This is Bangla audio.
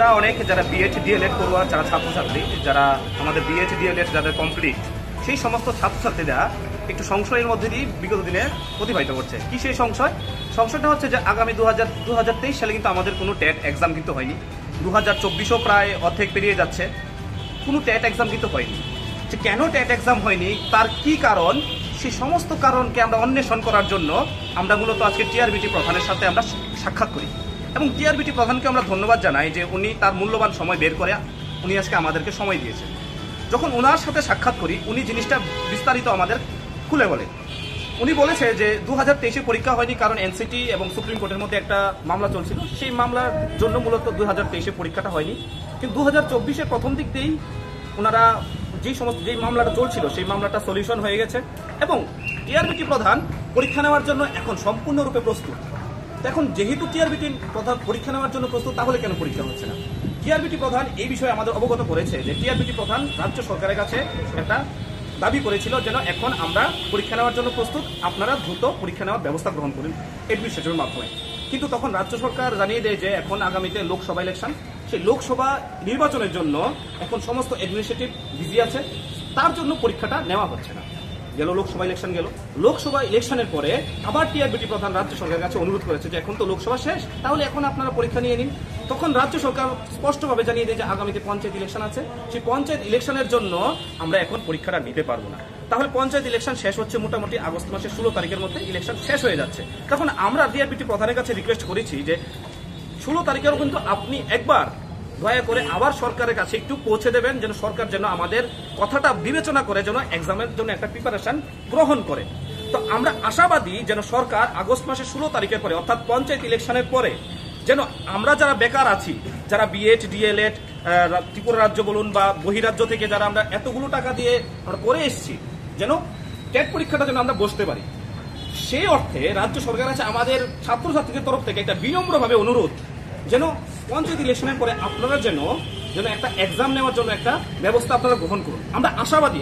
আমরা অনেক যারা বিএড ডিএলএড পড়ুয়া যারা ছাত্রছাত্রী যারা আমাদের বিএড ডিএলএড যাদের কমপ্লিট সেই সমস্ত ছাত্রছাত্রীরা একটু সংশয়ের মধ্যে দিয়ে বিগত দিনে অতিবাহিত করছে। কি সেই সংশয়টা হচ্ছে যে আগামী 2023 সালে কিন্তু আমাদের কোনো টেট এক্সাম কিন্তু হয়নি। 2024ও প্রায় অর্ধেক পেরিয়ে যাচ্ছে, কোনো টেট এক্সাম কিন্তু হয়নি। যে কেন টেট এক্সাম হয়নি, তার কি কারণ, সেই সমস্ত কারণকে আমরা অন্বেষণ করার জন্য আমরা মূলত আজকে টিআরবিটি প্রধানের সাথে আমরা সাক্ষাৎ করি এবং টিআরবিটি প্রধানকে আমরা ধন্যবাদ জানাই যে উনি তার মূল্যবান সময় বের করে উনি আজকে আমাদেরকে সময় দিয়েছেন। যখন ওনার সাথে সাক্ষাৎ করি উনি জিনিসটা বিস্তারিত আমাদের খুলে বলে। উনি বলেছে যে 2023-এ পরীক্ষা হয়নি কারণ এনসিটি এবং সুপ্রিম কোর্টের মধ্যে একটা মামলা চলছিল, সেই মামলার জন্য মূলত 2023-এ পরীক্ষাটা হয়নি। কিন্তু 2024-এর প্রথম দিক দিয়েই ওনারা যেই মামলাটা চলছিল সেই মামলাটা সলিউশন হয়ে গেছে এবং টিআরবিটি প্রধান পরীক্ষা নেওয়ার জন্য এখন সম্পূর্ণরূপে প্রস্তুত। এখন যেহেতু টিআরবিটি প্রধান পরীক্ষা নেওয়ার জন্য প্রস্তুত, তাহলে কেন পরীক্ষা হচ্ছে না? টিআরবিটি প্রধান এই বিষয়ে আমাদের অবগত করেছে যে টিআরবিটি প্রধান রাজ্য সরকারের কাছে একটা দাবি করেছিল যেন এখন আমরা পরীক্ষা নেওয়ার জন্য প্রস্তুত, আপনারা দ্রুত পরীক্ষা নেওয়ার ব্যবস্থা গ্রহণ করুন অ্যাডমিনিস্ট্রেশনের মাধ্যমে। কিন্তু তখন রাজ্য সরকার জানিয়ে দেয় যে এখন আগামীতে লোকসভা ইলেকশন, সেই লোকসভা নির্বাচনের জন্য এখন সমস্ত অ্যাডমিনিস্ট্রেটিভ বিজি আছে, তার জন্য পরীক্ষাটা নেওয়া হচ্ছে না। গেল লোকসভা ইলেকশন গেল, লোকসভা ইলেকশনের পরে আবার টিআরবিটি প্রধান রাজ্য সরকারের কাছে অনুরোধ করেছে যে এখন তো লোকসভা শেষ, তাহলে এখন আপনারা পরীক্ষা নিয়ে নিন। তখন রাজ্য সরকার স্পষ্টভাবে জানিয়ে দেয় যে আগামীতে পঞ্চায়েত ইলেকশন আছে, সেই পঞ্চায়েত ইলেকশনের জন্য আমরা এখন পরীক্ষাটা নিতে পারবো না। তাহলে পঞ্চায়েত ইলেকশন শেষ হচ্ছে মোটামুটি আগস্ট মাসের 16 তারিখের মধ্যে ইলেকশন শেষ হয়ে যাচ্ছে। তখন আমরা টিআরবিটি প্রধানের কাছে রিকোয়েস্ট করেছি যে 16 তারিখেও কিন্তু আপনি একবার দয়া করে আবার সরকারের কাছে একটু পৌঁছে দেবেন, যেন সরকার যেন আমাদের কথাটা বিবেচনা করে যেন এক্সামের জন্য একটা প্রিপারেশন গ্রহণ করে। তো আমরা আশাবাদী যেন সরকার আগস্ট মাসের 16 তারিখের পরে অর্থাৎ পঞ্চায়েত ইলেকশনের পরে যেন আমরা যারা বেকার আছি, যারা বিএড ডিএলএড ত্রিপুরা রাজ্য বলুন বা বহিরাজ্য থেকে যারা আমরা এতগুলো টাকা দিয়ে আমরা পড়ে এসেছি, যেন টেট পরীক্ষাটা যেন আমরা বসতে পারি। সেই অর্থে রাজ্য সরকার আছে আমাদের ছাত্রছাত্রীদের তরফ থেকে একটা বিনম্রভাবে অনুরোধ যেন পঞ্চায়েত ইলেকশনের পরে আপনারা যেন একটা এক্সাম নেওয়ার জন্য একটা ব্যবস্থা আপনারা গ্রহণ করুন। আমরা আশাবাদী